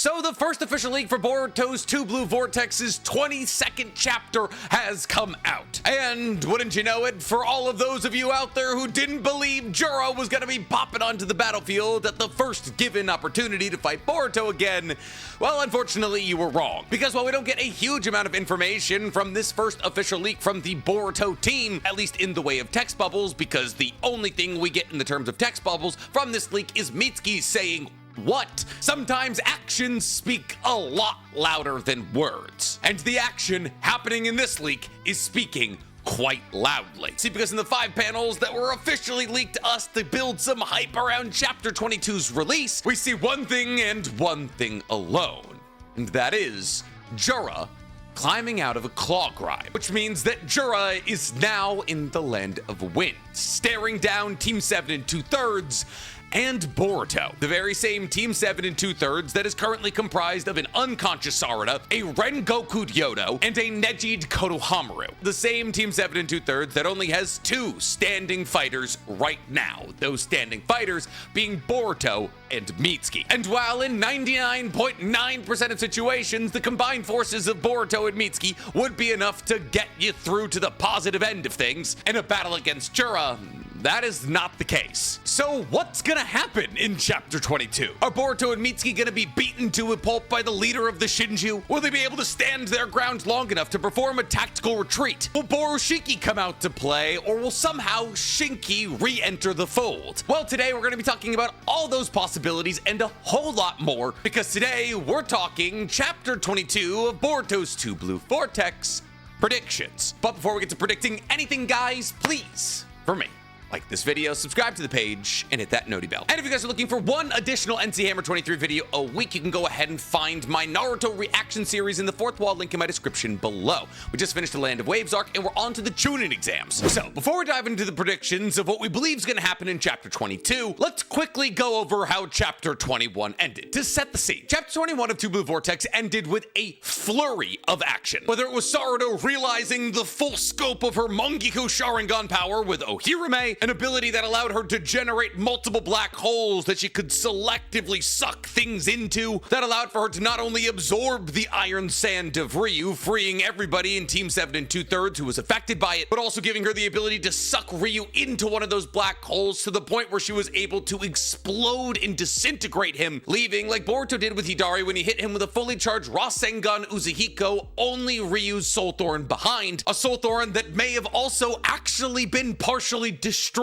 So the first official leak for Boruto's Two Blue Vortex's 22nd chapter has come out. And wouldn't you know it, for all of those of you out there who didn't believe Jura was gonna be popping onto the battlefield at the first given opportunity to fight Boruto again, well, unfortunately you were wrong. Because while we don't get a huge amount of information from this first official leak from the Boruto team, at least in the way of text bubbles, because the only thing we get in the terms of text bubbles from this leak is Mitsuki saying, "What? Sometimes actions speak a lot louder than words." And the action happening in this leak is speaking quite loudly. See, because in the 5 panels that were officially leaked to us to build some hype around Chapter 22's release, we see one thing and one thing alone. And that is Jura climbing out of a claw grime, which means that Jura is now in the Land of Wind, staring down Team 7 2/3 and Boruto, the very same Team 7 2/3 that is currently comprised of an unconscious Sarada, a Rengoku Yodo, and a Nejid Konohamaru. The same Team 7 2/3 that only has 2 standing fighters right now, those standing fighters being Boruto and Mitsuki. And while in 99.9% of situations, the combined forces of Boruto and Mitsuki would be enough to get you through to the positive end of things, in a battle against Jura, that is not the case. So what's gonna happen in Chapter 22? Are Boruto and Mitsuki gonna be beaten to a pulp by the leader of the Shinju? Will they be able to stand their ground long enough to perform a tactical retreat? Will Borushiki come out to play, or will somehow Shinki re-enter the fold? Well, today we're gonna be talking about all those possibilities and a whole lot more, because today we're talking Chapter 22 of Boruto's Two Blue Vortex predictions. But before we get to predicting anything, guys, please, for me, like this video, subscribe to the page, and hit that noti bell. And if you guys are looking for one additional NC Hammer 23 video a week, you can go ahead and find my Naruto reaction series in the 4th wall link in my description below. We just finished the Land of Waves arc, and we're on to the Chunin exams. So before we dive into the predictions of what we believe is going to happen in Chapter 22, let's quickly go over how Chapter 21 ended. To set the scene, Chapter 21 of Two Blue Vortex ended with a flurry of action. Whether it was Sarada realizing the full scope of her Mangekyou Sharingan power with Ohirame, an ability that allowed her to generate multiple black holes that she could selectively suck things into, that allowed for her to not only absorb the iron sand of Ryu, freeing everybody in Team 7 2/3 who was affected by it, but also giving her the ability to suck Ryu into one of those black holes to the point where she was able to explode and disintegrate him, leaving, like Boruto did with Hidari when he hit him with a fully charged Rasengan Uzuhiko, only Ryu's Soul Thorn behind, a Soul Thorn that may have also actually been partially destroyed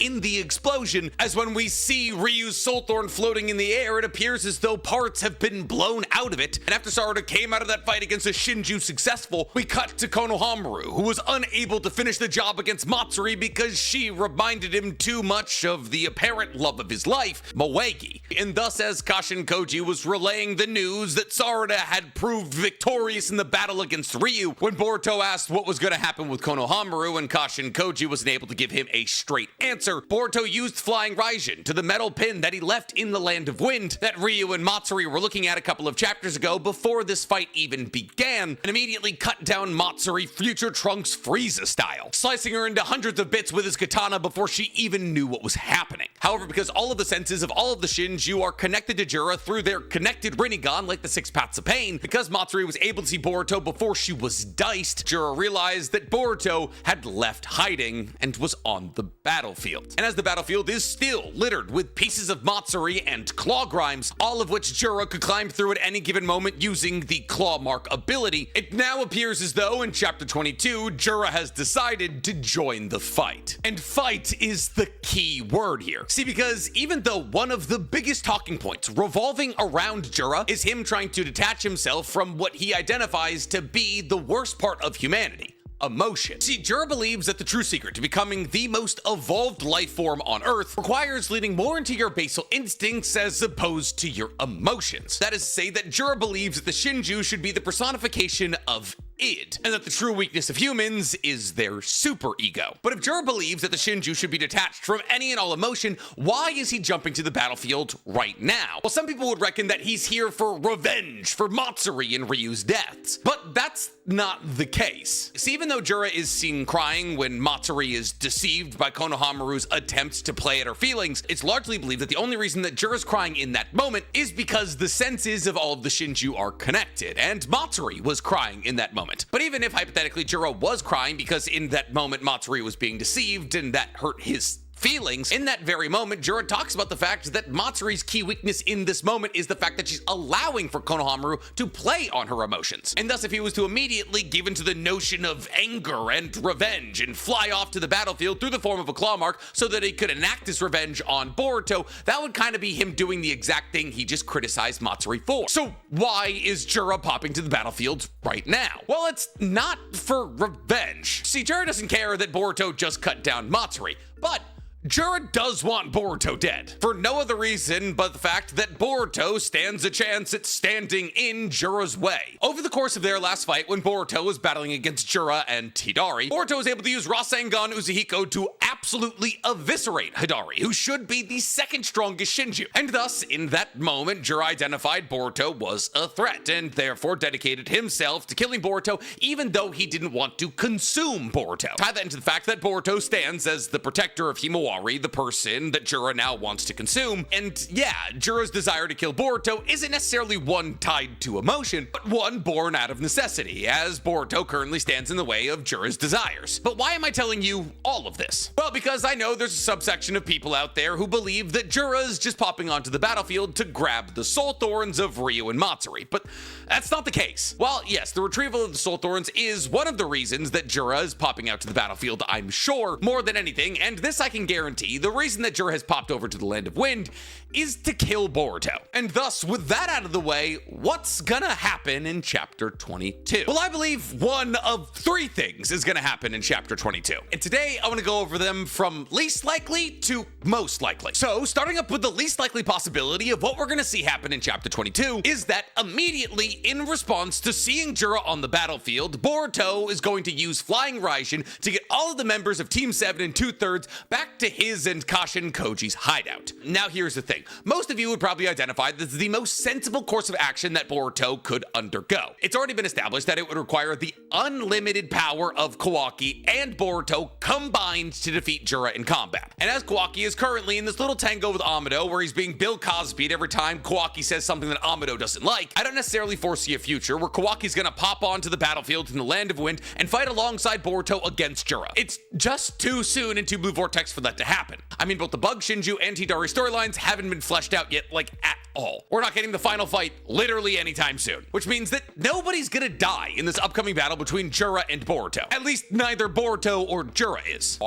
in the explosion, as when we see Ryu's Soul Thorn floating in the air, it appears as though parts have been blown out of it. And after Sarada came out of that fight against the Shinju successful, we cut to Konohamaru, who was unable to finish the job against Matsuri because she reminded him too much of the apparent love of his life, Moegi. And thus, as Kashin Koji was relaying the news that Sarada had proved victorious in the battle against Ryu, when Boruto asked what was going to happen with Konohamaru, and Kashin Koji wasn't able to give him a straight answer, Boruto used Flying Raijin to the metal pin that he left in the Land of Wind that Ryu and Matsuri were looking at a couple of chapters ago before this fight even began, and immediately cut down Matsuri Future Trunks Frieza style, slicing her into hundreds of bits with his katana before she even knew what was happening. However, because all of the senses of all of the Shinju are connected to Jura through their connected Rinnegan, like the 6 Paths of Pain, because Matsuri was able to see Boruto before she was diced, Jura realized that Boruto had left hiding and was on the battlefield. And as the battlefield is still littered with pieces of Matsuri and claw grimes, all of which Jura could climb through at any given moment using the claw mark ability, it now appears as though in Chapter 22, Jura has decided to join the fight. And fight is the key word here. See, because even though one of the biggest talking points revolving around Jura is him trying to detach himself from what he identifies to be the worst part of humanity, emotion. See, Jura believes that the true secret to becoming the most evolved life form on Earth requires leaning more into your basal instincts as opposed to your emotions. That is to say that Jura believes that the Shinju should be the personification of id, and that the true weakness of humans is their superego. But if Jura believes that the Shinju should be detached from any and all emotion, why is he jumping to the battlefield right now? Well, some people would reckon that he's here for revenge for Matsuri and Ryu's deaths, but that's not the case. See, even though Jura is seen crying when Matsuri is deceived by Konohamaru's attempts to play at her feelings, it's largely believed that the only reason that Jura's crying in that moment is because the senses of all of the Shinju are connected, and Matsuri was crying in that moment. But even if hypothetically Jura was crying because in that moment Matsuri was being deceived and that hurt his feelings, in that very moment, Jura talks about the fact that Matsuri's key weakness in this moment is the fact that she's allowing for Konohamaru to play on her emotions. And thus, if he was to immediately give into the notion of anger and revenge and fly off to the battlefield through the form of a claw mark so that he could enact his revenge on Boruto, that would kind of be him doing the exact thing he just criticized Matsuri for. So why is Jura popping to the battlefield right now? Well, it's not for revenge. See, Jura doesn't care that Boruto just cut down Matsuri, but Jura does want Boruto dead, for no other reason but the fact that Boruto stands a chance at standing in Jura's way. Over the course of their last fight, when Boruto was battling against Jura and Hidari, Boruto was able to use Rasengan Uzuhiko to absolutely eviscerate Hidari, who should be the second strongest Shinju. And thus, in that moment, Jura identified Boruto was a threat, and therefore dedicated himself to killing Boruto, even though he didn't want to consume Boruto. Tie that into the fact that Boruto stands as the protector of Himawari, the person that Jura now wants to consume. And yeah, Jura's desire to kill Boruto isn't necessarily one tied to emotion, but one born out of necessity, as Boruto currently stands in the way of Jura's desires. But why am I telling you all of this? Well, because I know there's a subsection of people out there who believe that Jura's just popping onto the battlefield to grab the soul thorns of Ryu and Matsuri, but that's not the case. Well, yes, the retrieval of the soul thorns is one of the reasons that Jura is popping out to the battlefield, I'm sure, more than anything, and this I can guarantee. The reason that Jura has popped over to the Land of Wind is to kill Boruto. And thus, with that out of the way, what's gonna happen in Chapter 22? Well, I believe one of three things is gonna happen in Chapter 22. And today, I wanna go over them from least likely to most likely. So, starting up with the least likely possibility of what we're gonna see happen in Chapter 22 is that immediately, in response to seeing Jura on the battlefield, Boruto is going to use Flying Raijin to get all of the members of Team 7 and 2/3 back to his and Kashin Koji's hideout. Now here's the thing. Most of you would probably identify this as the most sensible course of action that Boruto could undergo. It's already been established that it would require the unlimited power of Kawaki and Boruto combined to defeat Jura in combat. And as Kawaki is currently in this little tango with Amado where he's being Bill Cosby'd every time Kawaki says something that Amado doesn't like, I don't necessarily foresee a future where Kawaki's gonna pop onto the battlefield in the Land of Wind and fight alongside Boruto against Jura. It's just too soon in Two Blue Vortex for that to happen. I mean, both the Bug Shinju and Hidari storylines haven't been fleshed out yet, like, at all. We're not getting the final fight literally anytime soon, which means that nobody's gonna die in this upcoming battle between Jura and Boruto. At least neither Boruto or Jura is.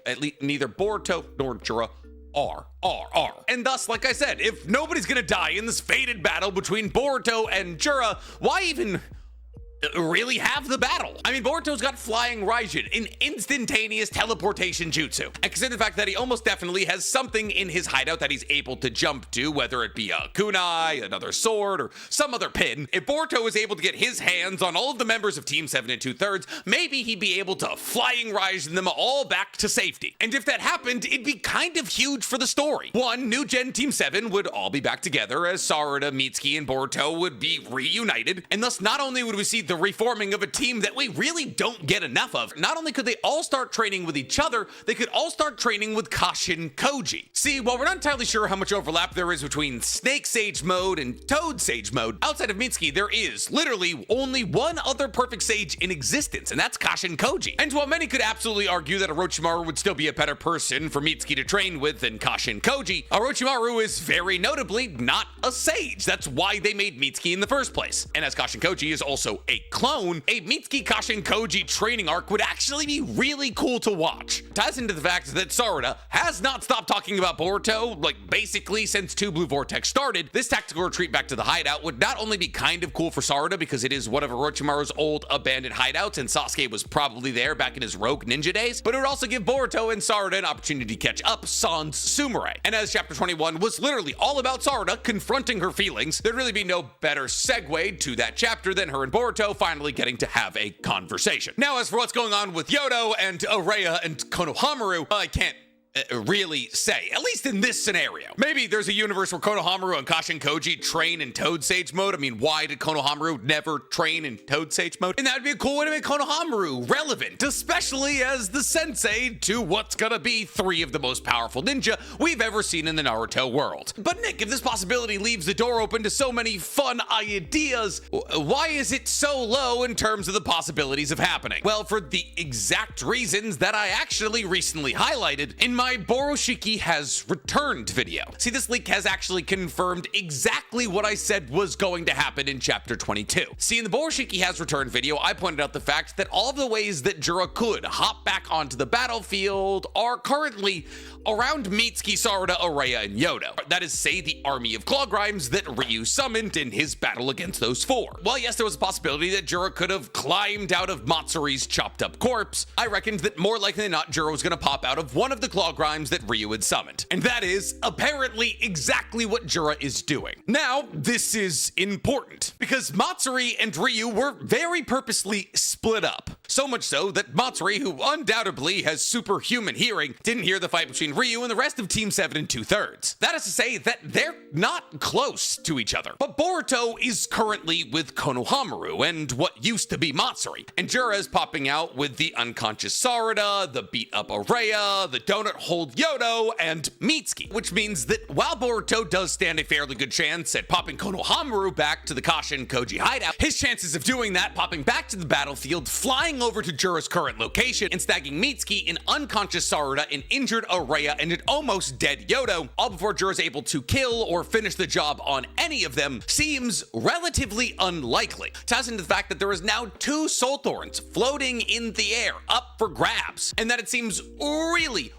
At least neither Boruto nor Jura are. And thus, like I said, if nobody's gonna die in this fated battle between Boruto and Jura, why even really have the battle? I mean, Boruto's got Flying Raijin, an instantaneous teleportation jutsu. And consider the fact that he almost definitely has something in his hideout that he's able to jump to, whether it be a kunai, another sword, or some other pin. If Boruto is able to get his hands on all of the members of Team 7 and 2/3, maybe he'd be able to Flying Raijin them all back to safety. And if that happened, it'd be kind of huge for the story. One, New Gen Team 7 would all be back together as Sarada, Mitsuki, and Boruto would be reunited. And thus, not only would we see the reforming of a team that we really don't get enough of, not only could they all start training with each other, they could all start training with Kashin Koji. See, while we're not entirely sure how much overlap there is between Snake Sage mode and Toad Sage mode, outside of Mitsuki, there is literally only one other perfect sage in existence, and that's Kashin Koji. And while many could absolutely argue that Orochimaru would still be a better person for Mitsuki to train with than Kashin Koji, Orochimaru is very notably not a sage. That's why they made Mitsuki in the first place. And as Kashin Koji is also a clone, a Mitsuki Kashin Koji training arc would actually be really cool to watch. Ties into the fact that Sarada has not stopped talking about Boruto, like basically since Two Blue Vortex started. This tactical retreat back to the hideout would not only be kind of cool for Sarada because it is one of Orochimaru's old abandoned hideouts and Sasuke was probably there back in his rogue ninja days, but it would also give Boruto and Sarada an opportunity to catch up sans Sumire. And as Chapter 21 was literally all about Sarada confronting her feelings, there'd really be no better segue to that chapter than her and Boruto Boruto finally getting to have a conversation. Now, as for what's going on with Yodo and Araya and Konohamaru, I can't really say, at least in this scenario. Maybe there's a universe where Konohamaru and Kashin Koji train in Toad Sage mode. I mean, why did Konohamaru never train in Toad Sage mode? And that would be a cool way to make Konohamaru relevant, especially as the sensei to what's gonna be 3 of the most powerful ninja we've ever seen in the Naruto world. But Nick, if this possibility leaves the door open to so many fun ideas, why is it so low in terms of the possibilities of happening? Well, for the exact reasons that I actually recently highlighted in my Boroshiki has returned video. See, this leak has actually confirmed exactly what I said was going to happen in chapter 22. See, in the Boroshiki has returned video, I pointed out the fact that all of the ways that Jura could hop back onto the battlefield are currently around Mitsuki, Sarada, Araya, and Yodo. That is, say, the army of claw grimes that Ryu summoned in his battle against those 4. Well, yes, there was a possibility that Jura could have climbed out of Matsuri's chopped up corpse. I reckoned that more likely than not, Jura was going to pop out of one of the claw grimes that Ryu had summoned. And that is apparently exactly what Jura is doing. Now, this is important because Matsuri and Ryu were very purposely split up. So much so that Matsuri, who undoubtedly has superhuman hearing, didn't hear the fight between Ryu and the rest of Team 7 in 2/3. That is to say that they're not close to each other. But Boruto is currently with Konohamaru and what used to be Matsuri. And Jura is popping out with the unconscious Sarada, the beat up Araya, the donut hold Yodo, and Mitsuki. Which means that while Boruto does stand a fairly good chance at popping Konohamaru back to the Kashin Koji hideout, his chances of doing that, popping back to the battlefield, flying over to Jura's current location, and snagging Mitsuki, an unconscious Sarada, an injured Araya, and an almost dead Yodo, all before Jura's able to kill or finish the job on any of them, seems relatively unlikely. Ties into the fact that there is now 2 Soul Thorns floating in the air, up for grabs, and that it seems really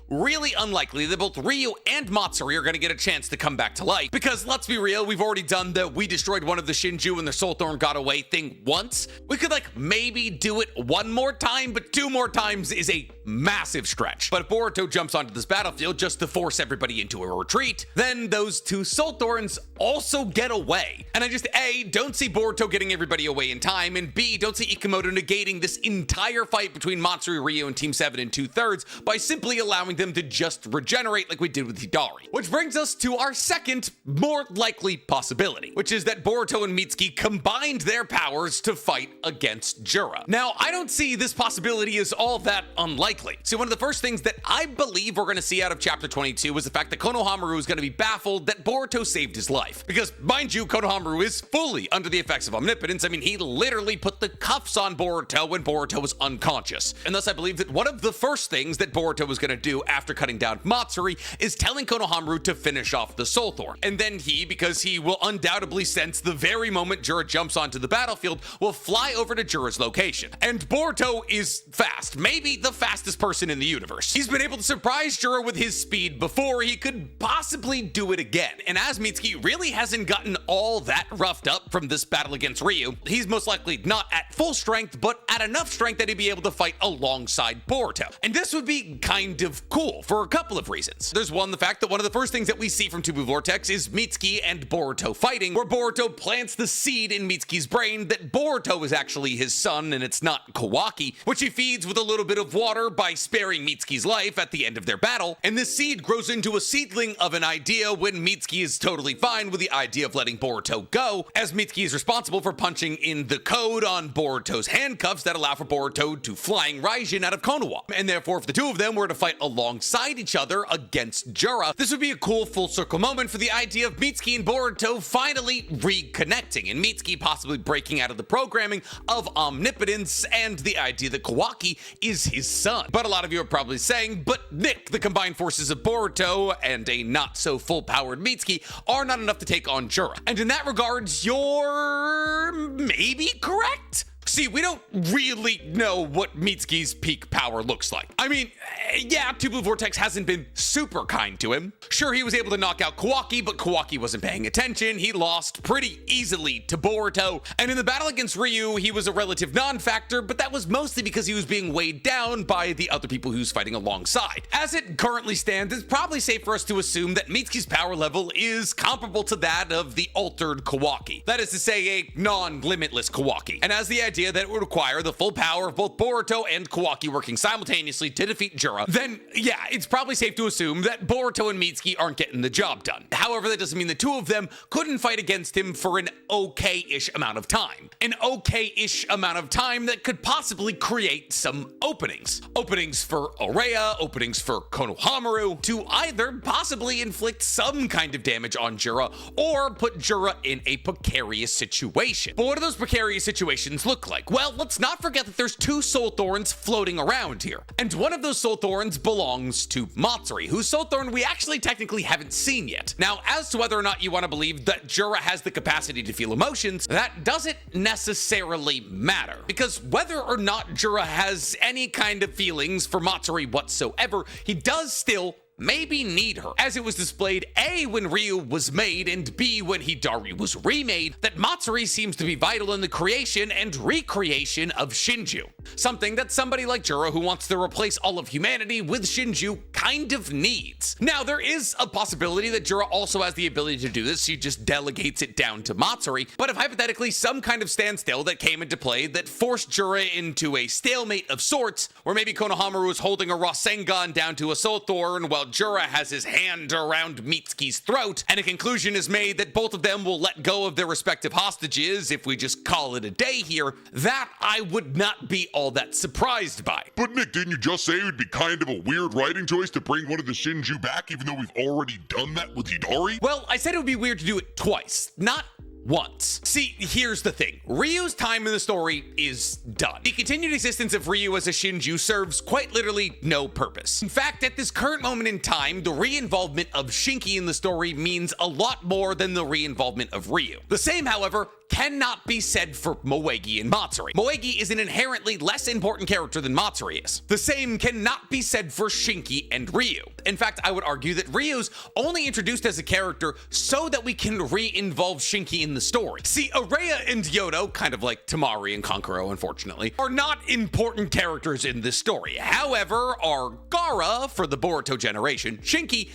unlikely that both Ryu and Matsuri are going to get a chance to come back to life. Because let's be real, we've already done the we destroyed one of the Shinju and the Soul Thorn got away thing once. We could maybe do it 1 more time, but 2 more times is a massive stretch. But if Boruto jumps onto this battlefield just to force everybody into a retreat, then those 2 Soul Thorns also get away. And I just A, don't see Boruto getting everybody away in time, and B, don't see Ikemoto negating this entire fight between Matsuri, Ryu, and Team 7 in 2/3 by simply allowing them to just regenerate like we did with Hidari. Which brings us to our second, more likely possibility, which is that Boruto and Mitsuki combined their powers to fight against Jura. Now, I don't see this possibility as all that unlikely. So one of the first things that I believe we're going to see out of chapter 22 was the fact that Konohamaru is going to be baffled that Boruto saved his life. Because, mind you, Konohamaru is fully under the effects of omnipotence. I mean, he literally put the cuffs on Boruto when Boruto was unconscious. And thus I believe that one of the first things that Boruto was going to do after cutting down Matsuri is telling Konohamaru to finish off the Soul Thorn. And then he, because he will undoubtedly sense the very moment Jura jumps onto the battlefield, will fly over to Jura's location. And Boruto is fast, maybe the fastest person in the universe. He's been able to surprise Jura with his speed before he could possibly do it again. And as Mitsuki really hasn't gotten all that roughed up from this battle against Ryu, he's most likely not at full strength, but at enough strength that he'd be able to fight alongside Boruto. And this would be kind of cool for a couple of reasons. There's one, the fact that one of the first things that we see from Two Blue Vortex is Mitsuki and Boruto fighting, where Boruto plants the seed in Mitsuki's brain that Boruto is actually his son and it's not Kawaki, which he feeds with a little bit of water by sparing Mitsuki's life at the end of their battle. And this seed grows into a seedling of an idea when Mitsuki is totally fine with the idea of letting Boruto go, as Mitsuki is responsible for punching in the code on Boruto's handcuffs that allow for Boruto to flying Raijin out of Konoha. And therefore, if the 2 of them were to fight alongside each other against Jura, this would be a cool full circle moment for the idea of Mitsuki and Boruto finally reconnecting, and Mitsuki possibly breaking out of the programming of omnipotence and the idea that Kawaki is his son. But a lot of you are probably saying, but Nick, the combined forces of Boruto and a not so full powered Mitsuki are not enough to take on Jura. And in that regards, you're maybe correct. See, we don't really know what Mitsuki's peak power looks like. I mean, yeah, Two Blue Vortex hasn't been super kind to him. Sure, he was able to knock out Kawaki, but Kawaki wasn't paying attention. He lost pretty easily to Boruto. And in the battle against Ryu, he was a relative non-factor, but that was mostly because he was being weighed down by the other people he was fighting alongside. As it currently stands, it's probably safe for us to assume that Mitsuki's power level is comparable to that of the altered Kawaki. That is to say, a non-limitless Kawaki. And as the idea idea that it would require the full power of both Boruto and Kawaki working simultaneously to defeat Jura, then yeah, it's probably safe to assume that Boruto and Mitsuki aren't getting the job done. However, that doesn't mean the two of them couldn't fight against him for an okay-ish amount of time. An okay-ish amount of time that could possibly create some openings. Openings for Oreya, openings for Konohamaru, to either possibly inflict some kind of damage on Jura or put Jura in a precarious situation. But what do those precarious situations look like? Well, let's not forget that there's two soul thorns floating around here. And one of those soul thorns belongs to Matsuri, whose soul thorn we actually technically haven't seen yet. Now, as to whether or not you want to believe that Jura has the capacity to feel emotions, that doesn't necessarily matter. Because whether or not Jura has any kind of feelings for Matsuri whatsoever, he does still maybe need her, as it was displayed A, when Ryu was made, and B, when Hidari was remade, that Matsuri seems to be vital in the creation and recreation of Shinju. Something that somebody like Jura, who wants to replace all of humanity with Shinju, kind of needs. Now, there is a possibility that Jura also has the ability to do this, she just delegates it down to Matsuri, but if hypothetically some kind of standstill that came into play that forced Jura into a stalemate of sorts, where maybe Konohamaru is holding a Rasengan down to a Soul Thorn while Jura has his hand around Mitsuki's throat, and a conclusion is made that both of them will let go of their respective hostages if we just call it a day here, that I would not be all that surprised by. But Nick, didn't you just say it would be kind of a weird writing choice to bring one of the Shinju back, even though we've already done that with Hidari? Well, I said it would be weird to do it twice, not once. See, here's the thing. Ryu's time in the story is done. The continued existence of Ryu as a Shinju serves quite literally no purpose. In fact, at this current moment in time, the re-involvement of Shinki in the story means a lot more than the re-involvement of Ryu. The same, however, cannot be said for Moegi and Matsuri. Moegi is an inherently less important character than Matsuri is. The same cannot be said for Shinki and Ryu. In fact, I would argue that Ryu's only introduced as a character so that we can re-involve Shinki in the story. See, Oreya and Yodo, kind of like Tamari and Kankuro, unfortunately, are not important characters in this story. However, are Gaara for the Boruto generation, Shinki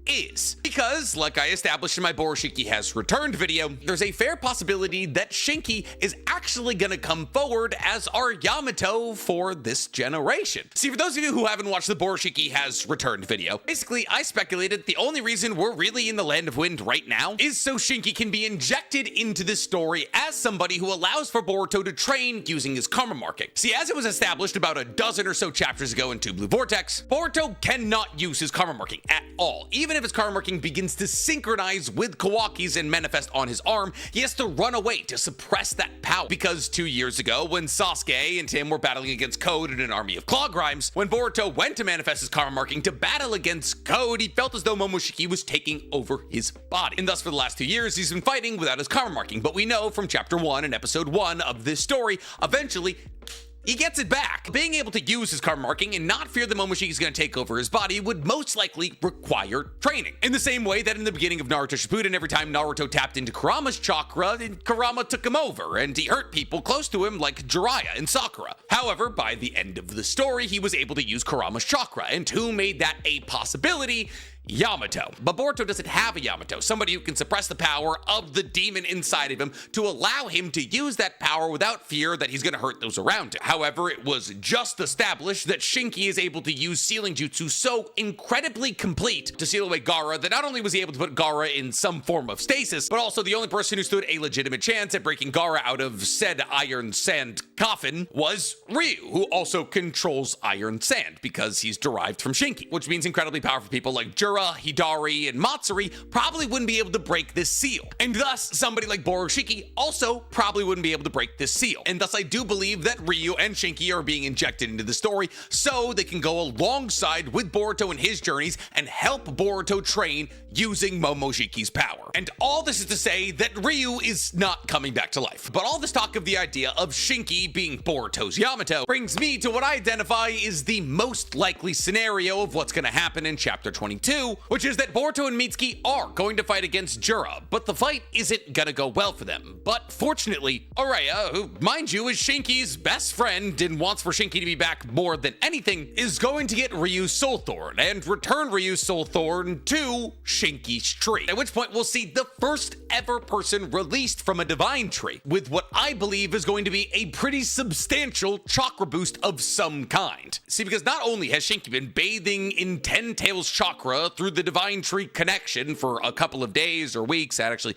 is. Because, like I established in my Borushiki Has Returned video, there's a fair possibility that Shinki is actually gonna come forward as our Yamato for this generation. See, for those of you who haven't watched the Borushiki Has Returned video, basically I speculated the only reason we're really in the Land of Wind right now is so Shinki can be injected into this story as somebody who allows for Boruto to train using his karma marking. See, as it was established about a dozen or so chapters ago in 2 Blue Vortex, Boruto cannot use his karma marking at all. Even if his karma marking begins to synchronize with Kawaki's and manifest on his arm, he has to run away to suppress that power. Because 2 years ago, when Sasuke and Tim were battling against Code in an army of claw grimes, when Boruto went to manifest his karma marking to battle against Code, he felt as though Momoshiki was taking over his body. And thus for the last 2 years, he's been fighting without his karma marking. But we know from chapter 1 and episode 1 of this story, eventually he gets it back. Being able to use his karma marking and not fear that Momoshiki is going to take over his body would most likely require training. In the same way that in the beginning of Naruto Shippuden, every time Naruto tapped into Kurama's chakra, Kurama took him over, and he hurt people close to him like Jiraiya and Sakura. However, by the end of the story, he was able to use Kurama's chakra, and who made that a possibility? Yamato. But Boruto doesn't have a Yamato, somebody who can suppress the power of the demon inside of him to allow him to use that power without fear that he's going to hurt those around him. However, it was just established that Shinki is able to use sealing jutsu so incredibly complete to seal away Gaara that not only was he able to put Gaara in some form of stasis, but also the only person who stood a legitimate chance at breaking Gaara out of said iron sand coffin was Ryu, who also controls iron sand because he's derived from Shinki, which means incredibly powerful people like Jura, Hidari, and Matsuri probably wouldn't be able to break this seal. And thus, somebody like Borushiki also probably wouldn't be able to break this seal. And thus, I do believe that Ryu and Shinki are being injected into the story so they can go alongside with Boruto in his journeys and help Boruto train using Momoshiki's power. And all this is to say that Ryu is not coming back to life. But all this talk of the idea of Shinki being Boruto's Yamato brings me to what I identify is the most likely scenario of what's going to happen in chapter 22, 22, which is that Boruto and Mitsuki are going to fight against Jura, but the fight isn't gonna go well for them. But fortunately, Araya, who, mind you, is Shinki's best friend and wants for Shinki to be back more than anything, is going to get Ryu's Soul Thorn and return Ryu's Soul Thorn to Shinki's tree. At which point we'll see the first ever person released from a divine tree with what I believe is going to be a pretty substantial chakra boost of some kind. See, because not only has Shinki been bathing in Ten Tails chakra through the divine tree connection for a couple of days or weeks, actually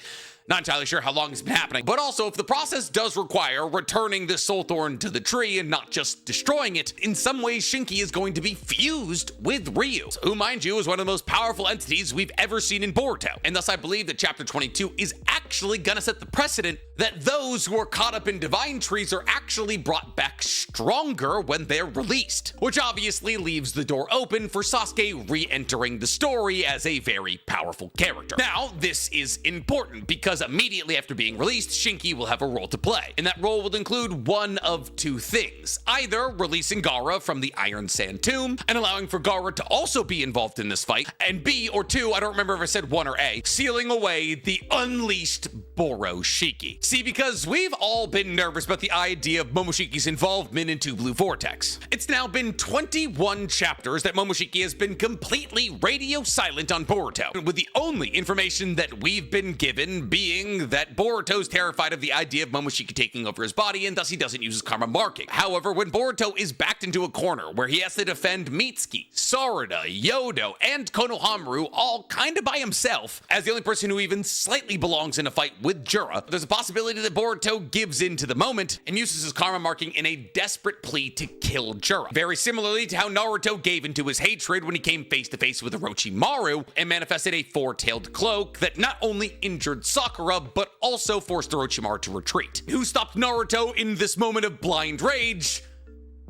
not entirely sure how long it's been happening, but also if the process does require returning this Soul Thorn to the tree and not just destroying it, in some ways Shinki is going to be fused with Ryu, who, mind you, is one of the most powerful entities we've ever seen in Boruto. And thus I believe that chapter 22 is actually gonna set the precedent that those who are caught up in divine trees are actually brought back stronger when they're released, which obviously leaves the door open for Sasuke re-entering the story as a very powerful character. Now, this is important because immediately after being released, Shinki will have a role to play, and that role will include one of two things: either releasing Gaara from the Iron Sand Tomb and allowing for Gaara to also be involved in this fight, and B, or two, I don't remember if I said one or A, sealing away the unleashed Boroshiki. See, because we've all been nervous about the idea of Momoshiki's involvement in Two Blue Vortex. It's now been 21 chapters that Momoshiki has been completely radio silent on Boruto, with the only information that we've been given being that Boruto's terrified of the idea of Momoshiki taking over his body and thus he doesn't use his karma marking. However, when Boruto is backed into a corner where he has to defend Mitsuki, Sarada, Yodo, and Konohamaru all kind of by himself, as the only person who even slightly belongs in a fight with Jura, there's a possibility that Boruto gives in to the moment and uses his karma marking in a desperate plea to kill Jura. Very similarly to how Naruto gave into his hatred when he came face to face with Orochimaru and manifested a four-tailed cloak that not only injured Sakura, but also forced Orochimaru to retreat. Who stopped Naruto in this moment of blind rage?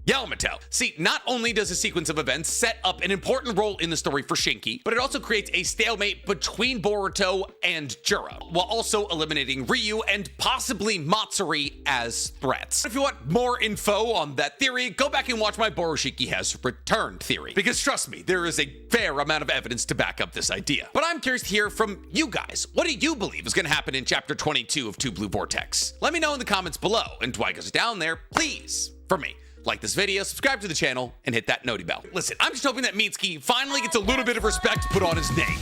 Yamato. See, not only does a sequence of events set up an important role in the story for Shinki, but it also creates a stalemate between Boruto and Jura, while also eliminating Ryu and possibly Matsuri as threats. If you want more info on that theory, go back and watch my Boroshiki has returned theory, because trust me, there is a fair amount of evidence to back up this idea. But I'm curious to hear from you guys. What do you believe is going to happen in chapter 22 of Two Blue Vortex? Let me know in the comments below, and while you guys are down there, please, for me, like this video, subscribe to the channel, and hit that noti bell. Listen, I'm just hoping that Mitsuki finally gets a little bit of respect put on his name.